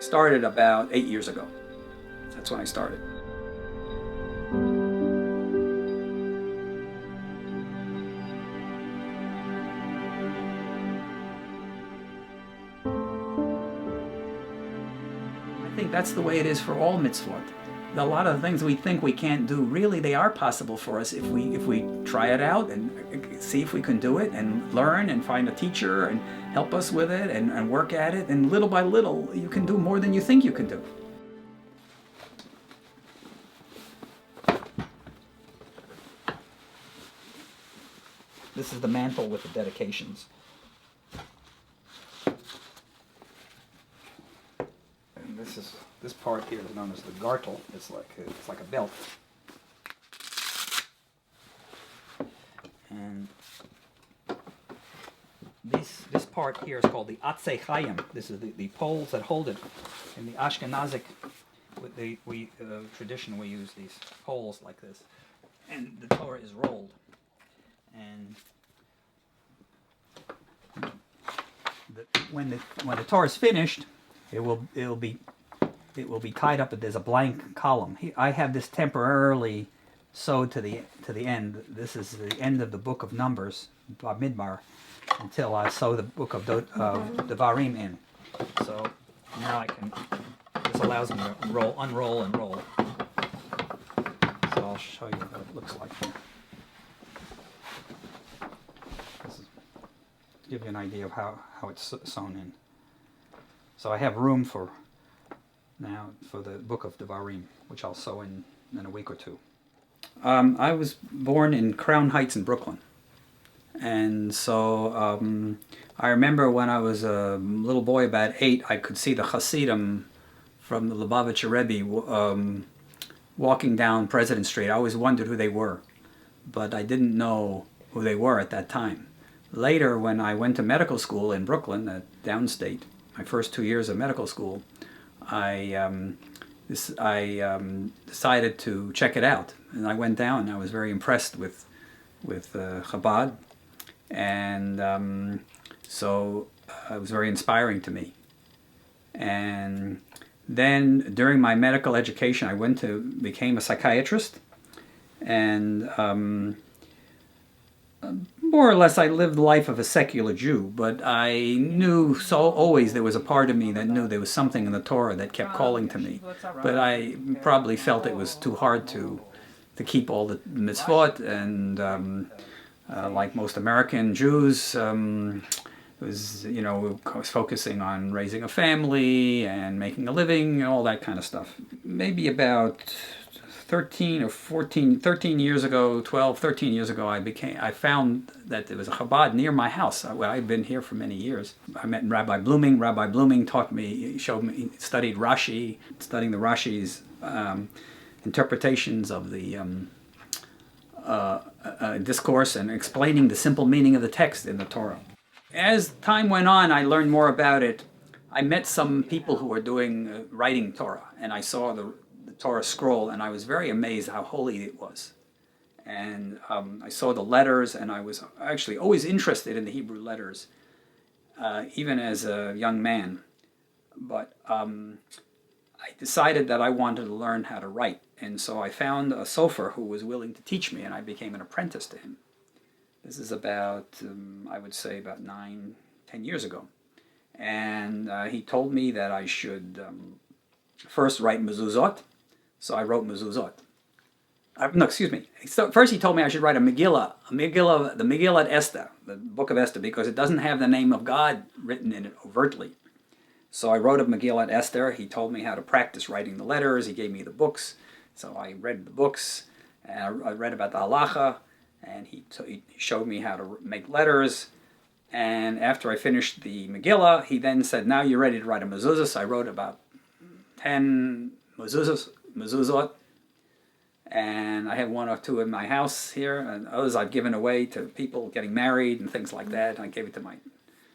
started about 8 years ago. That's when I started. I think that's the way it is for all mitzvot. A lot of the things we think we can't do, really they are possible for us if we try it out and see if we can do it and learn and find a teacher and help us with it and work at it, and little by little you can do more than you think you can do. This is the mantle with the dedications. And this part here is known as the gartel. It's like a belt. And this part here is called the Atzei Chayim. This is the poles that hold it. In the Ashkenazic tradition, we use these poles like this, and the Torah is rolled. And when the Torah is finished, it will be tied up. There's a blank column. I have this temporarily sewed to the end. This is the end of the book of Numbers, Midbar, until I sew the book of Devarim in. So now I can. This allows me to unroll and roll. So I'll show you what it looks like here. Give you an idea of how it's sewn in. So I have room for the book of Devarim, which I'll sew in a week or two. I was born in Crown Heights in Brooklyn, and so I remember when I was a little boy, about 8, I could see the Hasidim from the Lubavitcher Rebbe walking down President Street. I always wondered who they were, but I didn't know who they were at that time. Later, when I went to medical school in Brooklyn, at downstate, my first 2 years of medical school, I decided to check it out, and I went down. And I was very impressed with Chabad, and so it was very inspiring to me. And then during my medical education, I became a psychiatrist, and more or less I lived the life of a secular Jew, but I knew always there was a part of me that knew there was something in the Torah that kept calling to me. But I probably felt it was too hard to keep all the mitzvot, and like most American Jews, I was focusing on raising a family and making a living and all that kind of stuff. Maybe about 13 years ago, I found that there was a Chabad near my house. I've been here for many years. I met Rabbi Blooming. Rabbi Blooming studied Rashi, studying the Rashi's interpretations of the discourse and explaining the simple meaning of the text in the Torah. As time went on, I learned more about it. I met some people who were doing writing Torah, and I saw the Torah scroll, and I was very amazed how holy it was. And I saw the letters, and I was actually always interested in the Hebrew letters, even as a young man. But I decided that I wanted to learn how to write, and so I found a sofer who was willing to teach me, and I became an apprentice to him. This is about, I would say, about 9-10 years ago. And he told me that I should first write mezuzot. So I wrote mezuzot. So first he told me I should write the Megillah Esther, the book of Esther, because it doesn't have the name of God written in it overtly. So I wrote a Megillah Esther. He told me how to practice writing the letters. He gave me the books. So I read the books, and I read about the halacha, and he showed me how to make letters. And after I finished the Megillah, he then said, now you're ready to write a mezuzah. So I wrote about 10 mezuzot, and I have 1 or 2 in my house here, and others I've given away to people getting married and things like that. I gave it to my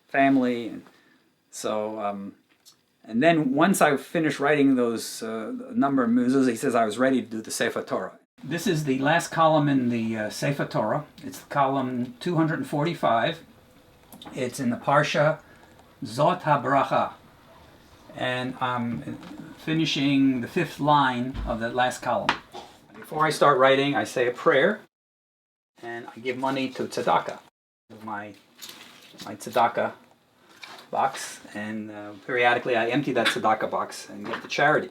family, and so and then once I finished writing those number of mezuzot, he says I was ready to do the Sefer Torah. This is the last column in the Sefer Torah. It's column 245. It's in the Parsha Zot HaBracha. and I'm finishing the 5th line of the last column. Before I start writing, I say a prayer, and I give money to tzedakah, my tzedakah box, and periodically I empty that tzedakah box and give to charity,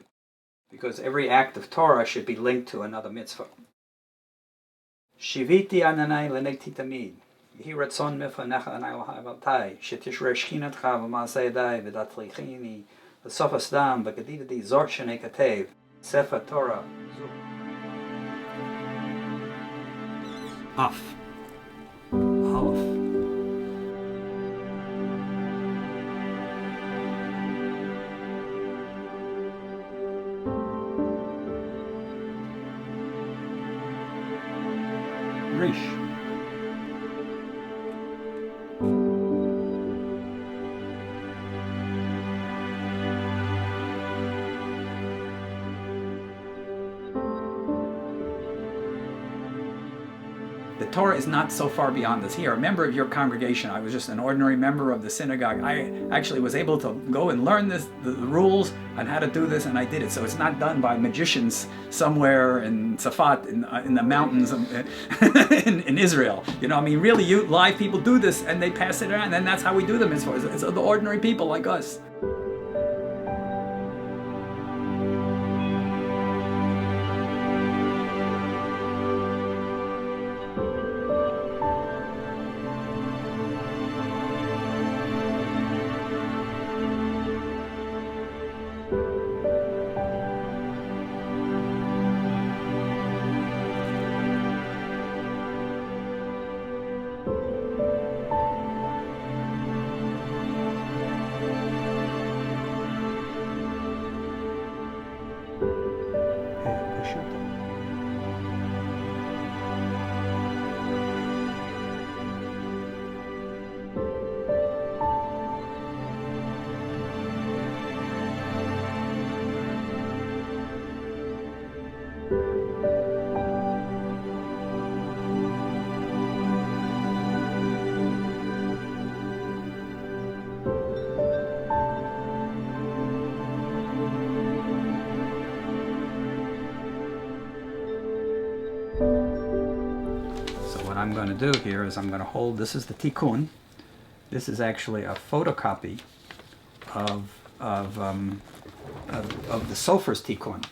because every act of Torah should be linked to another mitzvah. Shiviti ananai lenekti tamid. Yehi ratzon mifanecha anai l'ha'avatai. Shetishre shchinatcha v'masei dai v'datlichini v'sofas dam v'kedividi zort shenei katev. Sefer Torah. Af. Aleph. Rish. The Torah is not so far beyond us. Here, a member of your congregation, I was just an ordinary member of the synagogue. I actually was able to go and learn the rules on how to do this, and I did it. So it's not done by magicians somewhere in Safat, in the mountains in Israel. You know, I mean, really, live people do this, and they pass it around, and that's how we do them. It's the ordinary people like us. What I'm going to do here is I'm going to hold, this is the tikkun. This is actually a photocopy of the Sofer's tikkun.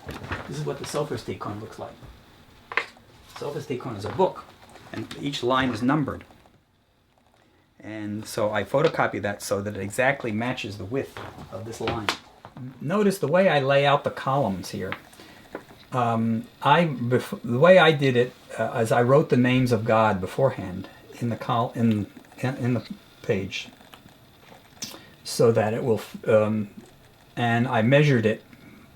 This is what the Sofer's tikkun looks like. Sofer's tikkun is a book, and each line is numbered. And so I photocopy that so that it exactly matches the width of this line. Notice the way I lay out the columns here. The way I did it is I wrote the names of God beforehand in the page, so that it will, and I measured it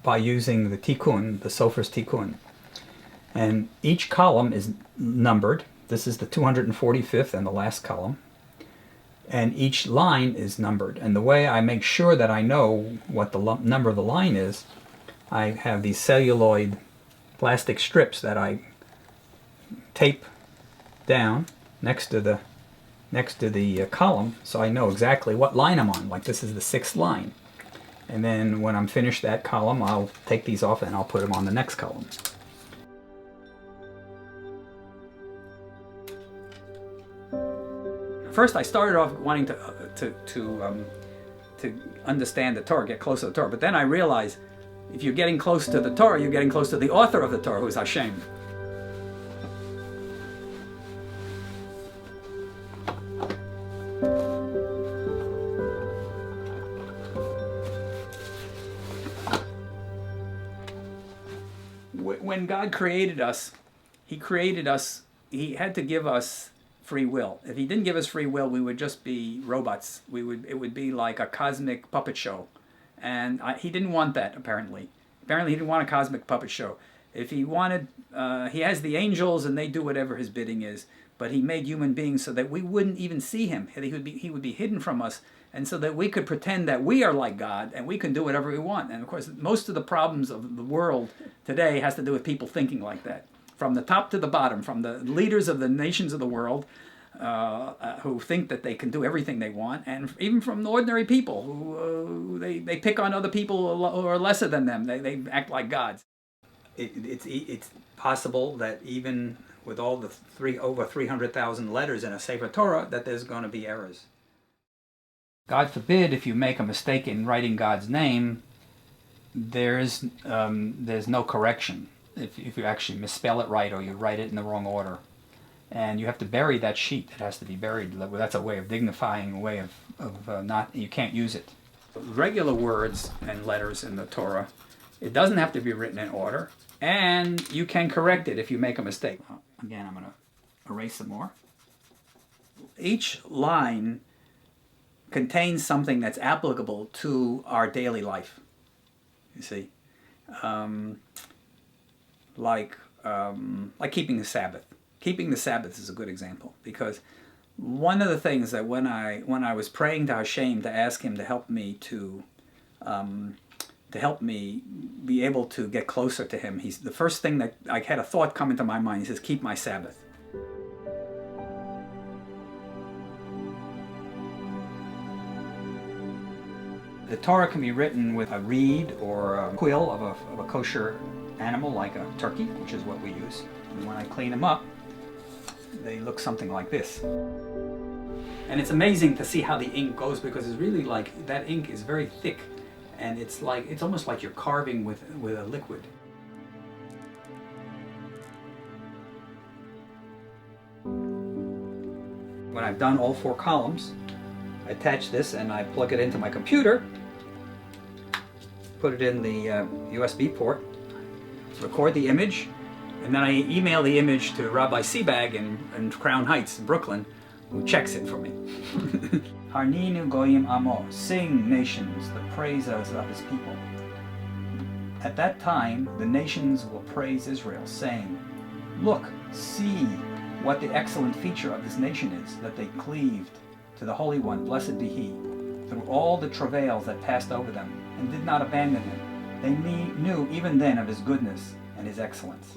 by using the tikkun, the Sofer's tikkun, and each column is numbered. This is the 245th and the last column, and each line is numbered. And the way I make sure that I know what the number of the line is, I have these celluloid plastic strips that I tape down next to the column, so I know exactly what line I'm on. Like this is the 6th line, and then when I'm finished that column, I'll take these off and I'll put them on the next column. First, I started off wanting to understand the Torah, get close to the Torah, but then I realized if you're getting close to the Torah, you're getting close to the author of the Torah, who's Hashem. When God created us, He had to give us free will. If He didn't give us free will, we would just be robots. It would be like a cosmic puppet show. And He didn't want that, apparently. Apparently, He didn't want a cosmic puppet show. If He wanted, He has the angels and they do whatever His bidding is. But He made human beings so that we wouldn't even see Him. He would be hidden from us. And so that we could pretend that we are like God and we can do whatever we want. And of course, most of the problems of the world today has to do with people thinking like that. From the top to the bottom, from the leaders of the nations of the world, who think that they can do everything they want, and even from ordinary people who they pick on other people who are lesser than them. They act like gods. It's possible that even with all the over 300,000 letters in a Sefer Torah, that there's going to be errors. God forbid if you make a mistake in writing God's name, there's no correction if you actually misspell it right or you write it in the wrong order. And you have to bury that sheet. It has to be buried. That's a way of dignifying, a way of not, you can't use it. Regular words and letters in the Torah, it doesn't have to be written in order, and you can correct it if you make a mistake. Again, I'm going to erase some more. Each line contains something that's applicable to our daily life. You see, like keeping the Sabbath. Keeping the Sabbath is a good example, because one of the things that when I was praying to Hashem to ask Him to help me to be able to get closer to Him, the first thing that I had a thought come into my mind. He says, "Keep my Sabbath." The Torah can be written with a reed or a quill of a kosher animal, like a turkey, which is what we use. And when I clean them up, they look something like this. And it's amazing to see how the ink goes, because it's really like, that ink is very thick, and it's almost like you're carving with a liquid. When I've done all 4 columns, I attach this and I plug it into my computer, put it in the USB port, record the image, and then I email the image to Rabbi Seabag in Crown Heights in Brooklyn, who checks it for me. Harninu goyim amo, sing nations the praises of his people. At that time, the nations will praise Israel, saying, "Look, see what the excellent feature of this nation is, that they cleaved to the Holy One, blessed be He, through all the travails that passed over them, and did not abandon Him. They knew even then of His goodness and His excellence."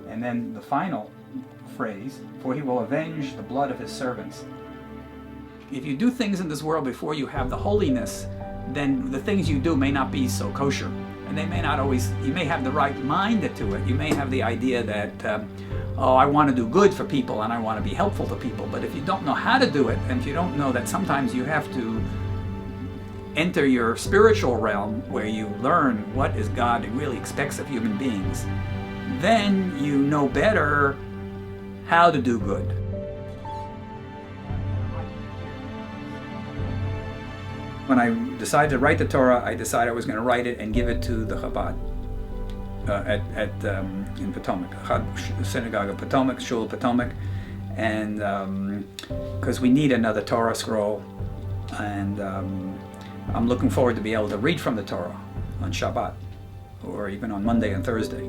And then the final phrase, "For He will avenge the blood of His servants." If you do things in this world before you have the holiness, then the things you do may not be so kosher. And they may not always, you may have the right mind to it. You may have the idea that, I want to do good for people and I want to be helpful to people. But if you don't know how to do it, and if you don't know that sometimes you have to enter your spiritual realm where you learn what is God really expects of human beings, then you know better how to do good. When I decided to write the Torah, I decided I was going to write it and give it to the Chabad in Potomac, Synagogue of Potomac, Shul of Potomac, and because we need another Torah scroll, and I'm looking forward to be able to read from the Torah on Shabbat, or even on Monday and Thursday.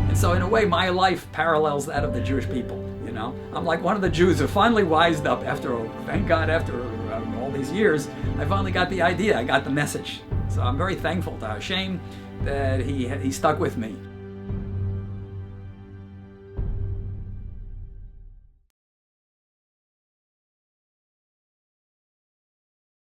And so in a way, my life parallels that of the Jewish people. You know, I'm like one of the Jews who finally wised up thank God, after all these years, I finally got the idea, I got the message. So I'm very thankful to Hashem that he stuck with me.